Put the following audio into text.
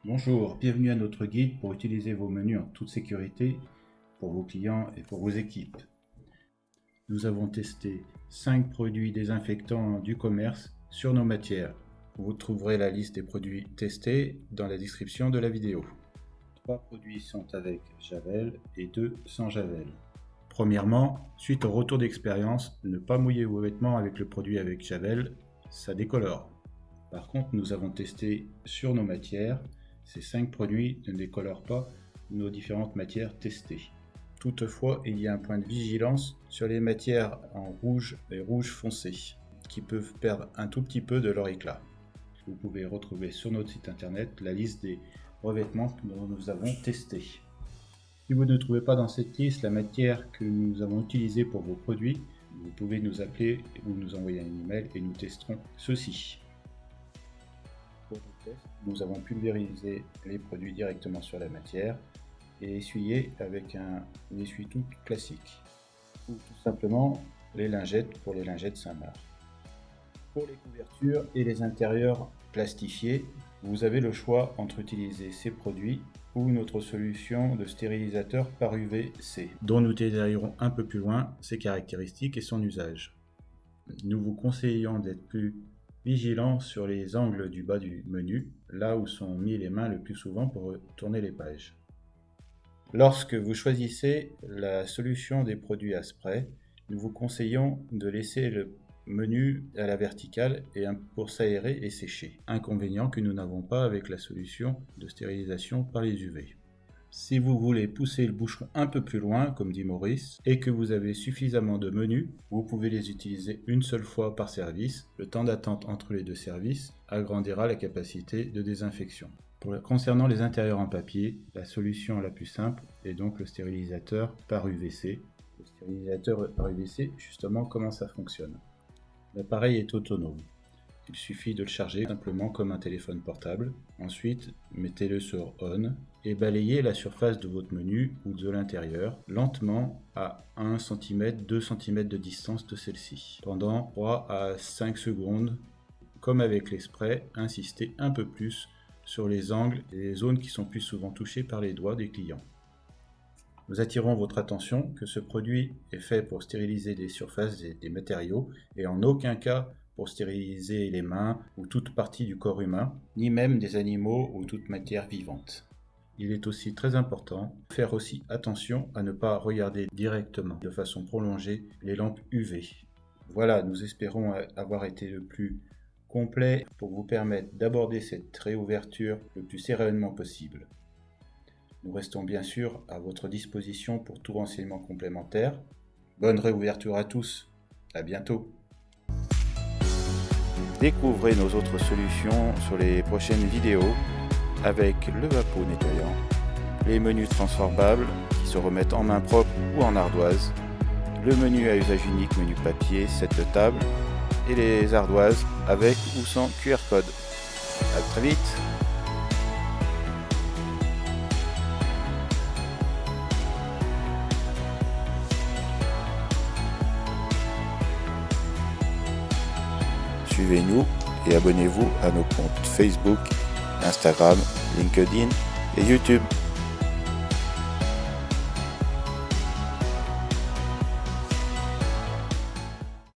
Bonjour, bienvenue à notre guide pour utiliser vos menus en toute sécurité pour vos clients et pour vos équipes. Nous avons testé 5 produits désinfectants du commerce sur nos matières. Vous trouverez la liste des produits testés dans la description de la vidéo. 3 produits sont avec Javel et 2 sans Javel. Premièrement, suite au retour d'expérience, ne pas mouiller vos vêtements avec le produit avec Javel, ça décolore. Par contre, nous avons testé sur nos matières. Ces 5 produits ne décolorent pas nos différentes matières testées. Toutefois, il y a un point de vigilance sur les matières en rouge et rouge foncé, qui peuvent perdre un tout petit peu de leur éclat. Vous pouvez retrouver sur notre site internet la liste des revêtements que nous avons testés. Si vous ne trouvez pas dans cette liste la matière que nous avons utilisée pour vos produits, vous pouvez nous appeler ou nous envoyer un email et nous testerons ceci. Pour le test, nous avons pulvérisé les produits directement sur la matière et essuyé avec un essuie-tout classique ou tout simplement les lingettes pour les lingettes Saint-Marc. Pour les couvertures et les intérieurs plastifiés, vous avez le choix entre utiliser ces produits ou notre solution de stérilisateur par UVC, dont nous détaillerons un peu plus loin ses caractéristiques et son usage. Nous vous conseillons d'être plus vigilant sur les angles du bas du menu, là où sont mis les mains le plus souvent pour tourner les pages. Lorsque vous choisissez la solution des produits à spray, nous vous conseillons de laisser le menu à la verticale pour s'aérer et sécher. Inconvénient que nous n'avons pas avec la solution de stérilisation par les UV. Si vous voulez pousser le bouchon un peu plus loin, comme dit Maurice, et que vous avez suffisamment de menus, vous pouvez les utiliser une seule fois par service. Le temps d'attente entre les deux services agrandira la capacité de désinfection. Concernant les intérieurs en papier, la solution la plus simple est donc le stérilisateur par UVC. Le stérilisateur par UVC, justement, comment ça fonctionne? L'appareil est autonome. Il suffit de le charger simplement comme un téléphone portable. Ensuite, mettez-le sur On et balayez la surface de votre menu ou de l'intérieur lentement à 1 cm, 2 cm de distance de celle-ci. Pendant 3 à 5 secondes, comme avec les sprays, insistez un peu plus sur les angles et les zones qui sont plus souvent touchées par les doigts des clients. Nous attirons votre attention que ce produit est fait pour stériliser des surfaces et des matériaux et en aucun cas pour stériliser les mains ou toute partie du corps humain, ni même des animaux ou toute matière vivante. Il est aussi très important de faire aussi attention à ne pas regarder directement de façon prolongée les lampes UV. Voilà, nous espérons avoir été le plus complet pour vous permettre d'aborder cette réouverture le plus sereinement possible. Nous restons bien sûr à votre disposition pour tout renseignement complémentaire. Bonne réouverture à tous, à bientôt. Découvrez nos autres solutions sur les prochaines vidéos avec le Vapo nettoyant, les menus transformables qui se remettent en main propre ou en ardoise, le menu à usage unique, menu papier, set de table et les ardoises avec ou sans QR code. À très vite. Suivez-nous et abonnez-vous à nos comptes Facebook, Instagram, LinkedIn et YouTube.